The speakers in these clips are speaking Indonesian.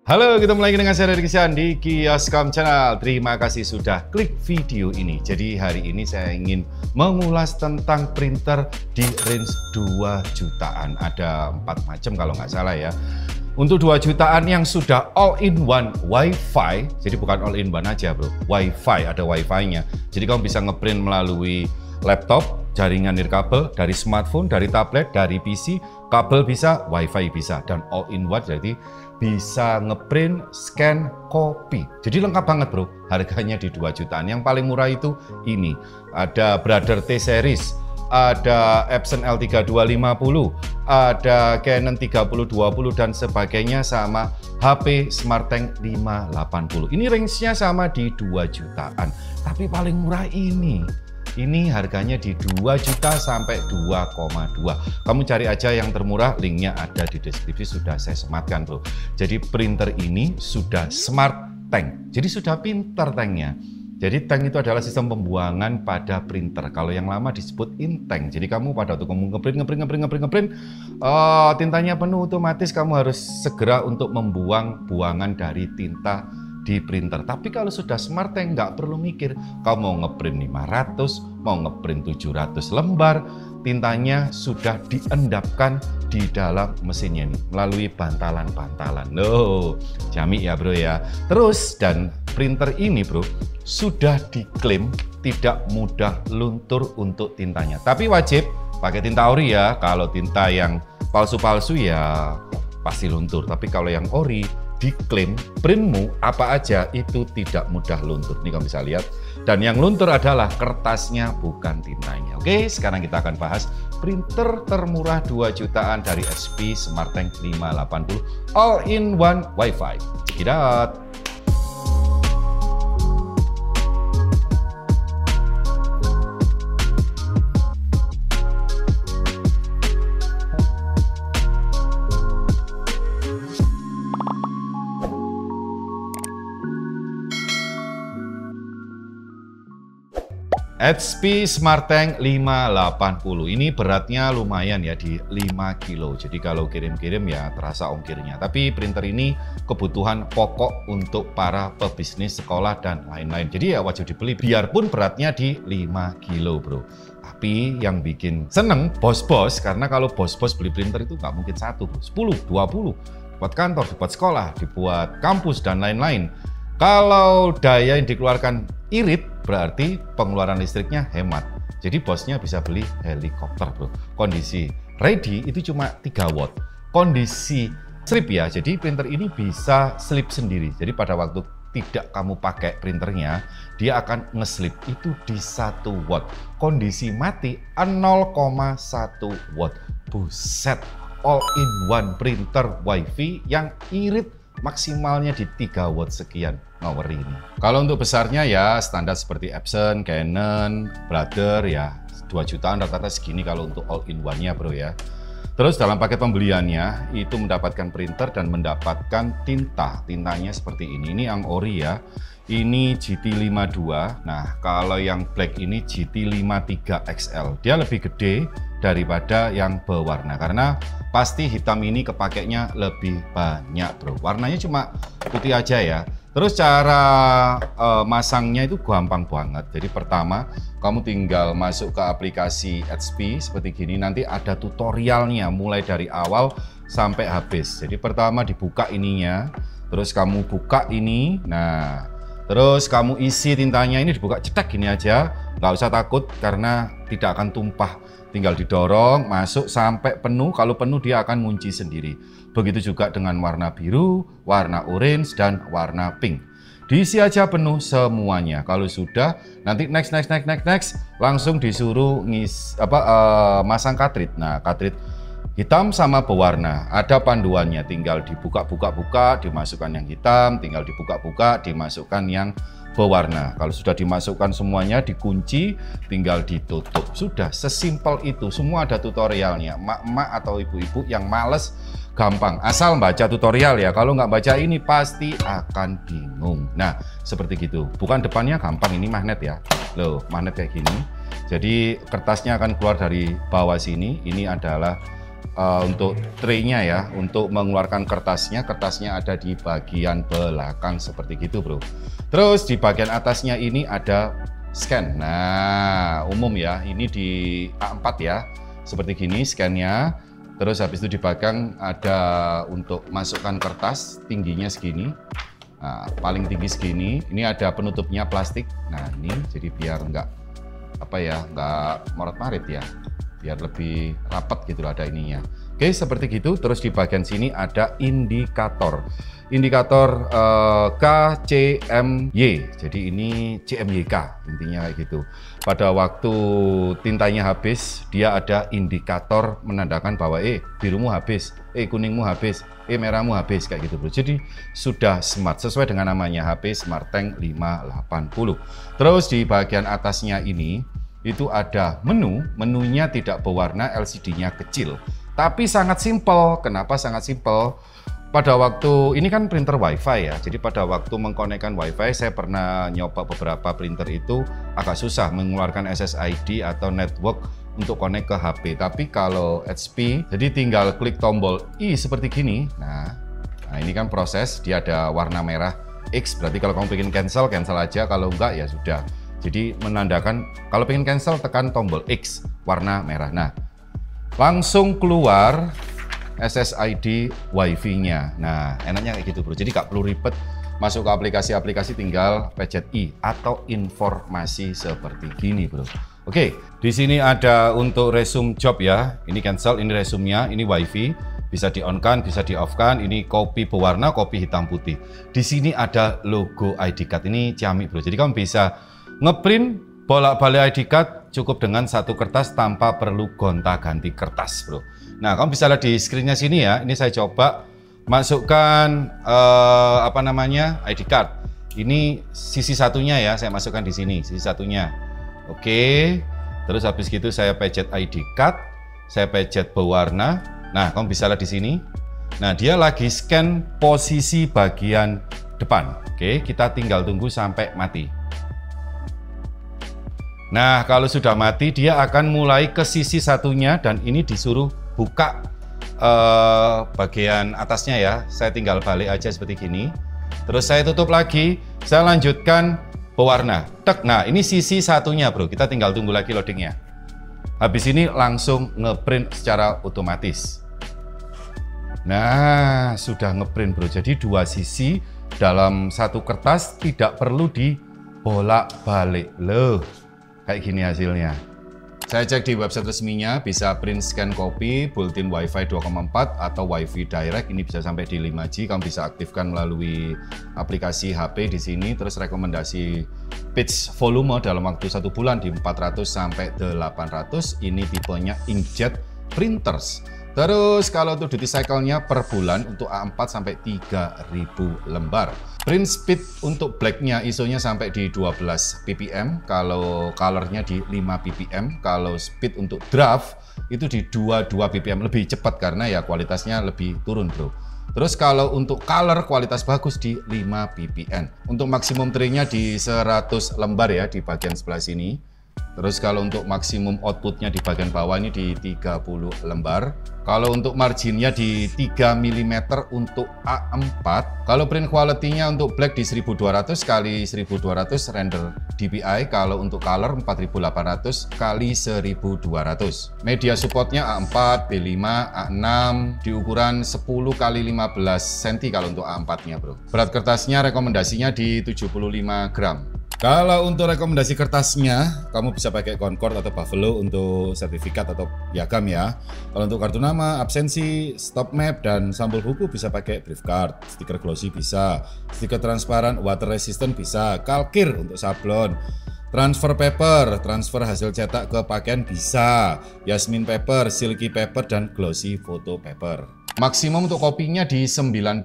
Halo, ketemu lagi dengan saya Rizky di Kioscom Channel. Terima kasih sudah klik video ini. Jadi hari ini saya ingin mengulas tentang printer di range 2 jutaan. Ada 4 macam kalau nggak salah ya. Untuk 2 jutaan yang sudah all-in-one Wi-Fi, jadi bukan all-in-one aja bro, Wi-Fi, ada Wi-Fi-nya. Jadi kamu bisa ngeprint melalui laptop, jaringan nirkabel, dari smartphone, dari tablet, dari PC, kabel bisa, Wi-Fi bisa, dan all-in-one jadi bisa ngeprint, scan, copy. Jadi lengkap banget bro, harganya di 2 jutaan. Yang paling murah itu ini, ada Brother T-Series, ada Epson L3250, ada Canon 3020 dan sebagainya, sama HP SmartTank 580. Ini range-nya sama di 2 jutaan, tapi paling murah ini. Ini harganya di 2 juta sampai 2,2. Kamu cari aja yang termurah, linknya ada di deskripsi, sudah saya sematkan bro. Jadi printer ini sudah smart tank, jadi sudah pintar tanknya. Jadi tank itu adalah sistem pembuangan pada printer. Kalau yang lama disebut in-tank. Jadi kamu pada waktu kamu ngeprint, tintanya penuh, otomatis kamu harus segera untuk membuang buangan dari tinta di printer. Tapi kalau sudah smart tank nggak perlu mikir, kamu mau ngeprint 500, mau ngeprint 700 lembar, tintanya sudah diendapkan di dalam mesinnya ini melalui bantalan-bantalan. Loh, jami ya bro ya. Terus dan printer ini bro sudah diklaim tidak mudah luntur untuk tintanya. Tapi wajib pakai tinta ori ya. Kalau tinta yang palsu-palsu ya pasti luntur. Tapi kalau yang ori diklaim printmu apa aja itu tidak mudah luntur. Ini kamu bisa lihat. Dan yang luntur adalah kertasnya, bukan tintanya. Oke, sekarang kita akan bahas printer termurah 2 jutaan dari HP SmartTank 580 all-in-one Wi-Fi. Check it out. HP SmartTank 580 ini beratnya lumayan ya, di 5 kilo. Jadi kalau kirim-kirim ya terasa ongkirnya. Tapi printer ini kebutuhan pokok untuk para pebisnis, sekolah dan lain-lain. Jadi ya wajib dibeli biarpun beratnya di 5 kilo bro. Tapi yang bikin seneng bos-bos, karena kalau bos-bos beli printer itu nggak mungkin 1 bro, 10, 20 buat kantor, dibuat sekolah, dibuat kampus dan lain-lain. Kalau daya yang dikeluarkan irit, berarti pengeluaran listriknya hemat. Jadi bosnya bisa beli helikopter bro. Kondisi ready itu cuma 3 watt. Kondisi slip ya, jadi printer ini bisa slip sendiri. Jadi pada waktu tidak kamu pakai printernya, dia akan ngeslip itu di 1 watt. Kondisi mati 0,1 watt. Buset, all-in-one printer WiFi yang irit maksimalnya di 3 watt sekian. Ngawur ini. Kalau untuk besarnya ya standar seperti Epson, Canon, Brother ya 2 jutaan rata-rata segini kalau untuk all-in-one-nya bro ya. Terus dalam paket pembeliannya itu mendapatkan printer dan mendapatkan tinta. Tintanya seperti ini. Ini yang ori ya. Ini GT52. Nah, kalau yang black ini GT53XL. Dia lebih gede daripada yang berwarna karena pasti hitam ini kepakainya lebih banyak bro. Warnanya cuma putih aja ya. Terus cara masangnya itu gampang banget. Jadi pertama kamu tinggal masuk ke aplikasi HP seperti gini. Nanti ada tutorialnya mulai dari awal sampai habis. Jadi pertama dibuka ininya. Terus kamu buka ini. Nah, terus kamu isi tintanya ini, dibuka cetek gini aja. Nggak usah takut karena tidak akan tumpah. Tinggal didorong, masuk sampai penuh. Kalau penuh dia akan ngunci sendiri. Begitu juga dengan warna biru, warna orange, dan warna pink. Diisi aja penuh semuanya. Kalau sudah, nanti next, langsung disuruh masang cartridge. Nah, cartridge hitam sama berwarna. Ada panduannya, tinggal dibuka-buka, dimasukkan yang hitam, tinggal dibuka-buka, dimasukkan yang berwarna. Kalau sudah dimasukkan semuanya, dikunci, tinggal ditutup. Sudah, sesimpel itu. Semua ada tutorialnya. Emak-emak atau ibu-ibu yang males, gampang. Asal baca tutorial ya. Kalau nggak baca ini pasti akan bingung. Nah, seperti gitu. Bukan depannya gampang, ini magnet ya. Loh, magnet kayak gini. Jadi kertasnya akan keluar dari bawah sini. Ini adalah untuk tray-nya ya, untuk mengeluarkan kertasnya ada di bagian belakang seperti gitu bro. Terus di bagian atasnya ini ada scan. Nah umum ya, ini di A4 ya, seperti gini scan-nya. Terus habis itu di belakang ada untuk masukkan kertas, tingginya segini. Nah, paling tinggi segini. Ini ada penutupnya plastik. Nah ini jadi biar nggak morat-marit ya, biar lebih rapat gitu ada ininya. Oke seperti gitu. Terus di bagian sini ada indikator KCMY. Jadi ini CMYK intinya kayak gitu. Pada waktu tintanya habis, dia ada indikator menandakan bahwa birumu habis, kuningmu habis, merahmu habis kayak gitu bro. Jadi sudah smart sesuai dengan namanya, HP SmartTank 580. Terus di bagian atasnya ini itu ada menunya tidak berwarna, LCD-nya kecil, tapi sangat simpel. Kenapa sangat simpel? Pada waktu ini kan printer WiFi ya, jadi pada waktu mengkonekkan WiFi saya pernah nyoba beberapa printer itu agak susah mengeluarkan SSID atau network untuk connect ke HP. Tapi kalau HP, jadi tinggal klik tombol I seperti gini. Nah ini kan proses, dia ada warna merah X, berarti kalau kamu pengen cancel aja, kalau enggak ya sudah. Jadi menandakan kalau pengen cancel tekan tombol X warna merah. Nah langsung keluar SSID WiFi-nya. Nah enaknya kayak gitu bro, jadi nggak perlu ribet masuk ke aplikasi-aplikasi, tinggal pencet I atau informasi seperti gini bro. Oke, di sini ada untuk resume job ya, ini cancel, ini resume-nya, ini WiFi, bisa di-on-kan, bisa di-off-kan. Ini kopi berwarna, kopi hitam putih. Di sini ada logo ID card, ini ciamik bro, jadi kamu bisa ngeprint bolak-balik ID card cukup dengan satu kertas tanpa perlu gonta-ganti kertas bro. Nah kamu bisa lihat di screen-nya sini ya, ini saya coba masukkan ID card. Ini sisi satunya ya, saya masukkan di sini sisi satunya. Oke, terus habis gitu saya pencet ID card, saya pencet berwarna. Nah kamu bisa lihat di sini. Nah dia lagi scan posisi bagian depan. Oke, kita tinggal tunggu sampai mati. Nah kalau sudah mati dia akan mulai ke sisi satunya dan ini disuruh buka bagian atasnya ya. Saya tinggal balik aja seperti gini. Terus saya tutup lagi, saya lanjutkan pewarna. Tek. Nah ini sisi satunya bro, kita tinggal tunggu lagi loadingnya. Habis ini langsung ngeprint secara otomatis. Nah sudah ngeprint bro, jadi dua sisi dalam satu kertas, tidak perlu dibolak-balik loh. Kayak gini hasilnya. Saya cek di website resminya, bisa print scan copy, bulletin WiFi 2,4 atau WiFi direct, ini bisa sampai di 5G. Kamu bisa aktifkan melalui aplikasi HP di sini. Terus rekomendasi page volume dalam waktu 1 bulan di 400 sampai 800. Ini tipenya inkjet printers. Terus kalau untuk duty cycle-nya per bulan untuk A4 sampai 3000 lembar. Print speed untuk black-nya ISO-nya sampai di 12 ppm, kalau color-nya di 5 ppm, kalau speed untuk draft itu di 22 ppm, lebih cepat karena ya kualitasnya lebih turun bro. Terus kalau untuk color kualitas bagus di 5 ppm. Untuk maksimum tray-nya di 100 lembar ya di bagian sebelah sini. Terus kalau untuk maksimum outputnya di bagian bawah ini di 30 lembar. Kalau untuk marginnya di 3 mm untuk A4. Kalau print quality-nya untuk black di 1200 kali 1200 render dpi. Kalau untuk color 4800 kali 1200. Media supportnya A4, B5, A6 di ukuran 10 kali 15 cm kalau untuk A4-nya bro. Berat kertasnya rekomendasinya di 75 gram. Kalau untuk rekomendasi kertasnya, kamu bisa pakai Concord atau Buffalo untuk sertifikat atau piagam ya. Kalau untuk kartu nama, absensi, stop map, dan sampul buku bisa pakai brief card. Stiker glossy bisa, stiker transparan, water resistant bisa, kalkir untuk sablon. Transfer paper, transfer hasil cetak ke pakaian bisa, Yasmin paper, silky paper, dan glossy photo paper. Maksimum untuk kopinya di 99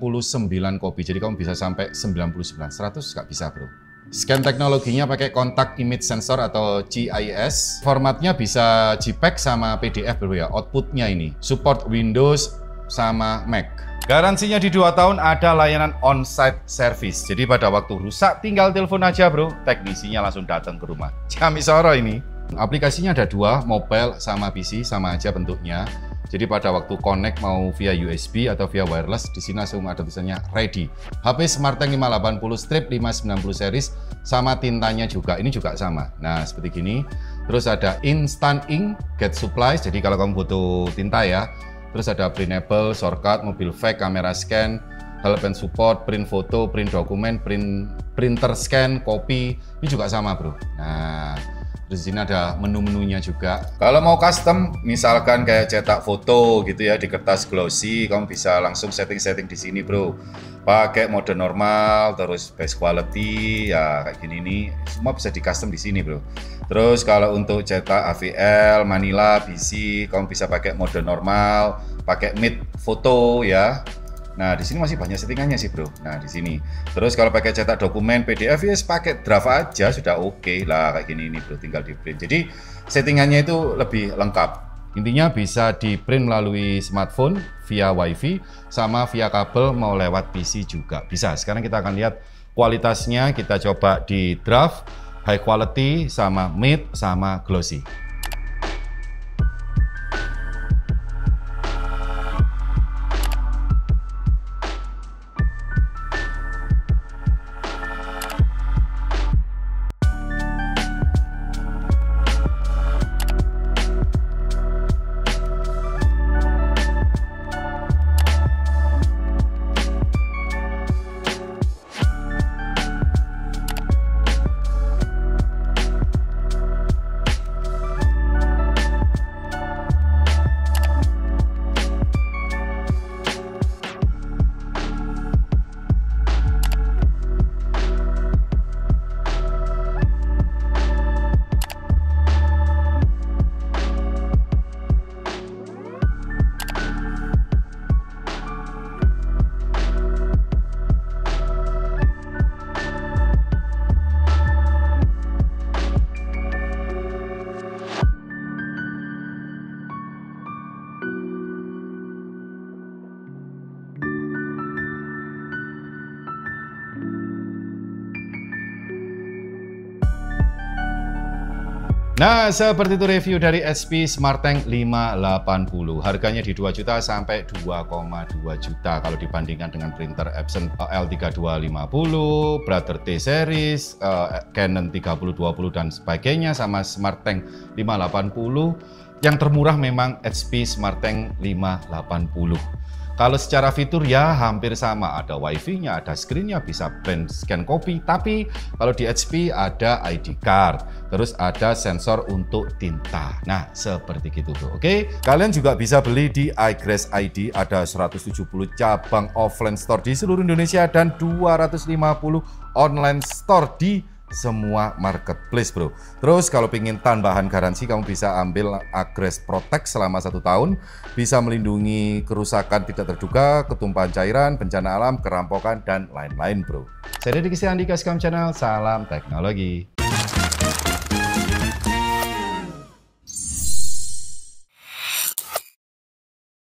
kopi, jadi kamu bisa sampai 99, 100 nggak bisa bro. Scan teknologinya pakai kontak image sensor atau CIS. Formatnya bisa JPEG sama PDF bro ya. Outputnya ini support Windows sama Mac. Garansinya di 2 tahun, ada layanan on-site service. Jadi pada waktu rusak tinggal telepon aja bro, teknisinya langsung datang ke rumah. Ciamik soro ini. Aplikasinya ada 2, mobile sama PC, sama aja bentuknya. Jadi pada waktu connect mau via USB atau via wireless, di sini langsung ada tulisannya ready. HP Smarttank 580 strip 590 series sama tintanya juga. Ini juga sama. Nah, seperti gini. Terus ada instant ink, get supplies. Jadi kalau kamu butuh tinta ya. Terus ada printable, shortcut, mobil fake, kamera scan, help and support, print foto, print dokumen, printer scan, copy. Ini juga sama, bro. Nah, terus di sini ada menu-menunya juga. Kalau mau custom, misalkan kayak cetak foto gitu ya di kertas glossy, kamu bisa langsung setting-setting di sini, bro. Pakai mode normal, terus best quality, ya kayak gini nih, semua bisa di custom di sini, bro. Terus kalau untuk cetak AVL, Manila, BC, kamu bisa pakai mode normal, pakai mid foto ya. Nah, di sini masih banyak settingannya sih, bro. Nah, di sini. Terus kalau pakai cetak dokumen PDF, ya pakai draft aja sudah oke lah kayak gini ini, bro. Tinggal di print. Jadi settingannya itu lebih lengkap. Intinya bisa di print melalui smartphone, via WiFi, sama via kabel mau lewat PC juga bisa. Sekarang kita akan lihat kualitasnya. Kita coba di draft, high quality, sama mid, sama glossy. Nah, seperti itu review dari HP Smarttank 580. Harganya di 2 juta sampai 2,2 juta kalau dibandingkan dengan printer Epson L3250, Brother T series, Canon 3020 dan sebagainya, sama Smarttank 580. Yang termurah memang HP Smarttank 580. Kalau secara fitur ya hampir sama, ada WiFi-nya, ada screen-nya, bisa print scan copy, tapi kalau di HP ada ID card, terus ada sensor untuk tinta. Nah, seperti gitu, bro. Oke, kalian juga bisa beli di iGrace ID, ada 170 cabang offline store di seluruh Indonesia dan 250 online store di semua marketplace, bro. Terus kalau pengen tambahan garansi, kamu bisa ambil iGrace Protect selama 1 tahun, bisa melindungi kerusakan tidak terduga, ketumpahan cairan, bencana alam, kerampokan, dan lain-lain, bro. Saya Deddy Kristian di Kascam Channel, salam teknologi.